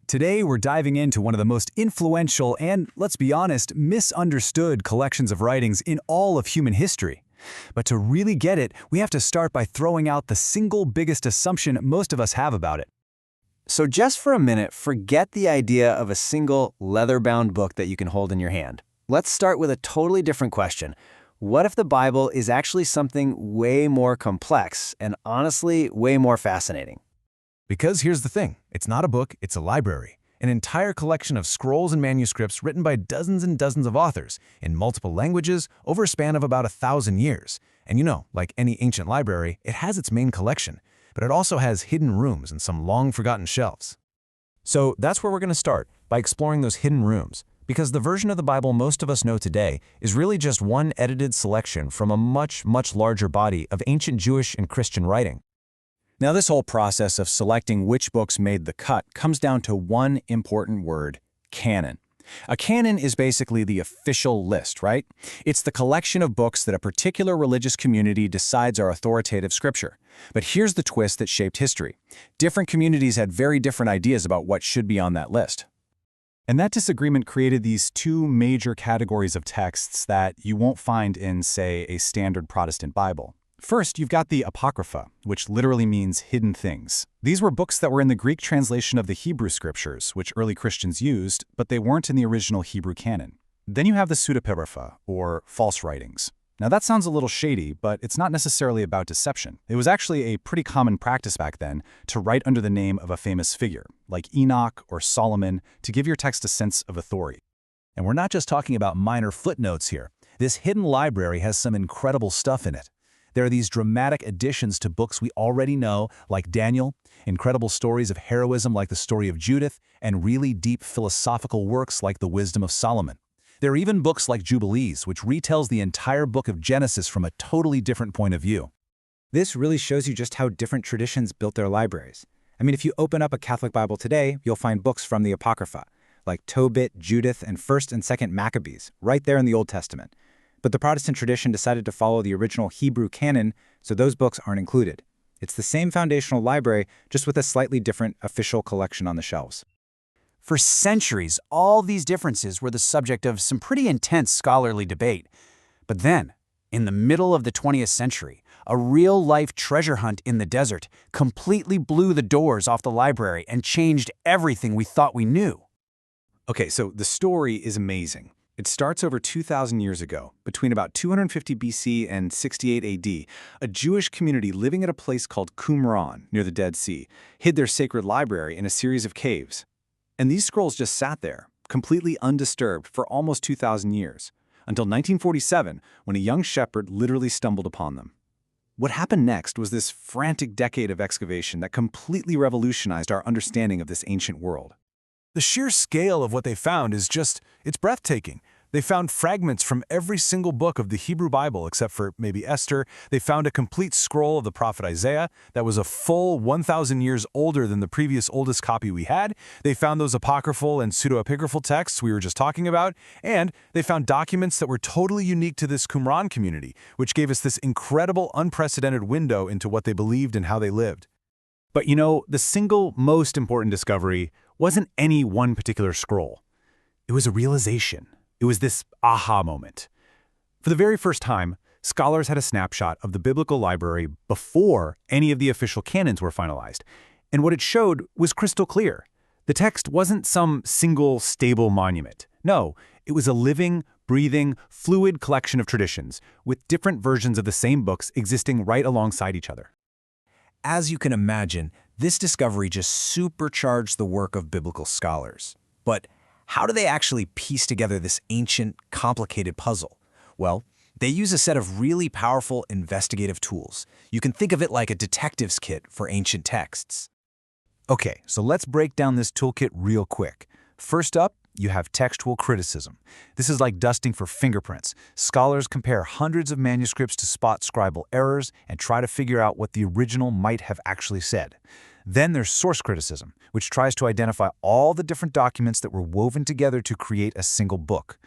Today, we're diving into one of the most influential and, let's be honest, misunderstood collections of writings in all of human history. But to really get it, we have to start by throwing out the single biggest assumption most of us have about it. So just for a minute, forget the idea of a single leather-bound book that you can hold in your hand. Let's start with a totally different question. What if the Bible is actually something way more complex and honestly way more fascinating? Because here's the thing, it's not a book, it's a library. An entire collection of scrolls and manuscripts written by dozens and dozens of authors in multiple languages over a span of about 1,000 years. And like any ancient library, it has its main collection, but it also has hidden rooms and some long-forgotten shelves. So that's where we're going to start, by exploring those hidden rooms, because the version of the Bible most of us know today is really just one edited selection from a much, much larger body of ancient Jewish and Christian writing. Now, this whole process of selecting which books made the cut comes down to one important word: canon. A canon is basically the official list, right? It's the collection of books that a particular religious community decides are authoritative scripture. But here's the twist that shaped history. Different communities had very different ideas about what should be on that list. And that disagreement created these two major categories of texts that you won't find in, say, a standard Protestant Bible. First, you've got the Apocrypha, which literally means hidden things. These were books that were in the Greek translation of the Hebrew scriptures, which early Christians used, but they weren't in the original Hebrew canon. Then you have the pseudepigrapha, or false writings. Now that sounds a little shady, but it's not necessarily about deception. It was actually a pretty common practice back then to write under the name of a famous figure, like Enoch or Solomon, to give your text a sense of authority. And we're not just talking about minor footnotes here. This hidden library has some incredible stuff in it. There are these dramatic additions to books we already know, like Daniel, incredible stories of heroism like the story of Judith, and really deep philosophical works like the Wisdom of Solomon. There are even books like Jubilees, which retells the entire book of Genesis from a totally different point of view. This really shows you just how different traditions built their libraries. I mean, if you open up a Catholic Bible today, you'll find books from the Apocrypha, like Tobit, Judith, and 1st and 2nd Maccabees, right there in the Old Testament. But the Protestant tradition decided to follow the original Hebrew canon, so those books aren't included. It's the same foundational library, just with a slightly different official collection on the shelves. For centuries, all these differences were the subject of some pretty intense scholarly debate. But then, in the middle of the 20th century, a real-life treasure hunt in the desert completely blew the doors off the library and changed everything we thought we knew. Okay, so the story is amazing. It starts over 2,000 years ago, between about 250 BC and 68 AD. A Jewish community living at a place called Qumran, near the Dead Sea, hid their sacred library in a series of caves. And these scrolls just sat there, completely undisturbed for almost 2,000 years, until 1947, when a young shepherd literally stumbled upon them. What happened next was this frantic decade of excavation that completely revolutionized our understanding of this ancient world. The sheer scale of what they found it's breathtaking. They found fragments from every single book of the Hebrew Bible except for maybe Esther. They found a complete scroll of the prophet Isaiah that was a full 1,000 years older than the previous oldest copy we had. They found those apocryphal and pseudepigraphal texts we were just talking about, and they found documents that were totally unique to this Qumran community, which gave us this incredible, unprecedented window into what they believed and how they lived. But the single most important discovery wasn't any one particular scroll. It was a realization. It was this aha moment. For the very first time, scholars had a snapshot of the biblical library before any of the official canons were finalized. And what it showed was crystal clear. The text wasn't some single stable monument. No, it was a living, breathing, fluid collection of traditions, with different versions of the same books existing right alongside each other. As you can imagine, this discovery just supercharged the work of biblical scholars. But how do they actually piece together this ancient, complicated puzzle? Well, they use a set of really powerful investigative tools. You can think of it like a detective's kit for ancient texts. Okay, so let's break down this toolkit real quick. First up, you have textual criticism. This is like dusting for fingerprints. Scholars compare hundreds of manuscripts to spot scribal errors and try to figure out what the original might have actually said. Then there's source criticism, which tries to identify all the different documents that were woven together to create a single book.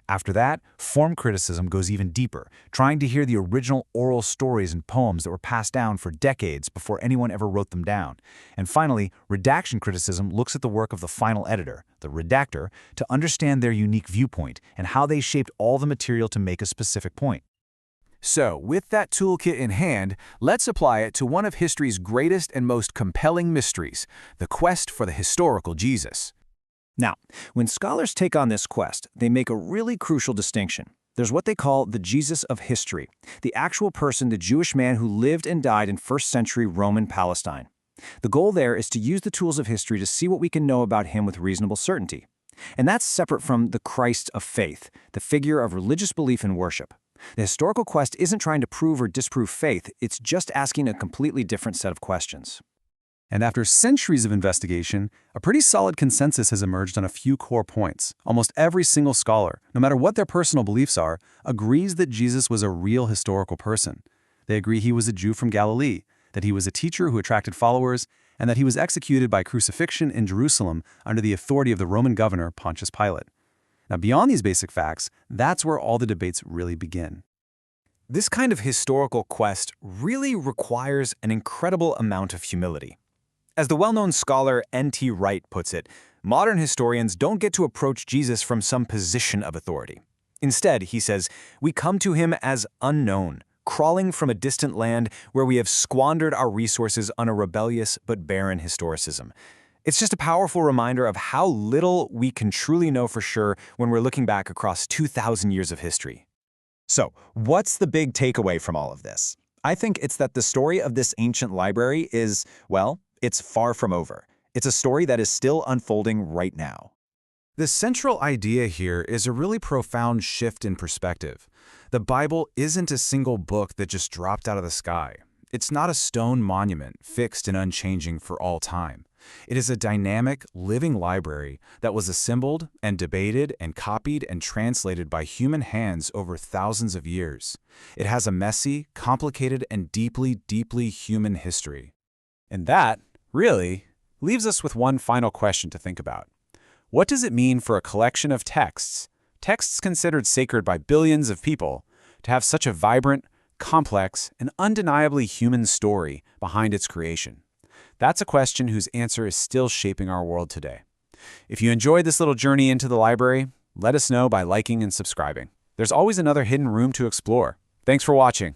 After that, form criticism goes even deeper, trying to hear the original oral stories and poems that were passed down for decades before anyone ever wrote them down. And finally, redaction criticism looks at the work of the final editor, the redactor, to understand their unique viewpoint and how they shaped all the material to make a specific point. So, with that toolkit in hand, let's apply it to one of history's greatest and most compelling mysteries, the quest for the historical Jesus. Now, when scholars take on this quest, they make a really crucial distinction. There's what they call the Jesus of history, the actual person, the Jewish man who lived and died in first-century Roman Palestine. The goal there is to use the tools of history to see what we can know about him with reasonable certainty. And that's separate from the Christ of faith, the figure of religious belief and worship. The historical quest isn't trying to prove or disprove faith, it's just asking a completely different set of questions. And after centuries of investigation, a pretty solid consensus has emerged on a few core points. Almost every single scholar, no matter what their personal beliefs are, agrees that Jesus was a real historical person. They agree he was a Jew from Galilee, that he was a teacher who attracted followers, and that he was executed by crucifixion in Jerusalem under the authority of the Roman governor Pontius Pilate. Now, beyond these basic facts, that's where all the debates really begin. This kind of historical quest really requires an incredible amount of humility. As the well-known scholar N.T. Wright puts it, modern historians don't get to approach Jesus from some position of authority. Instead, he says, we come to him as unknown, crawling from a distant land where we have squandered our resources on a rebellious but barren historicism. It's just a powerful reminder of how little we can truly know for sure when we're looking back across 2,000 years of history. So, what's the big takeaway from all of this? I think it's that the story of this ancient library is, well, it's far from over. It's a story that is still unfolding right now. The central idea here is a really profound shift in perspective. The Bible isn't a single book that just dropped out of the sky. It's not a stone monument fixed and unchanging for all time. It is a dynamic, living library that was assembled and debated and copied and translated by human hands over thousands of years. It has a messy, complicated, and deeply, deeply human history. And that, really, leaves us with one final question to think about. What does it mean for a collection of texts considered sacred by billions of people, to have such a vibrant, complex, and undeniably human story behind its creation? That's a question whose answer is still shaping our world today. If you enjoyed this little journey into the library, let us know by liking and subscribing. There's always another hidden room to explore. Thanks for watching.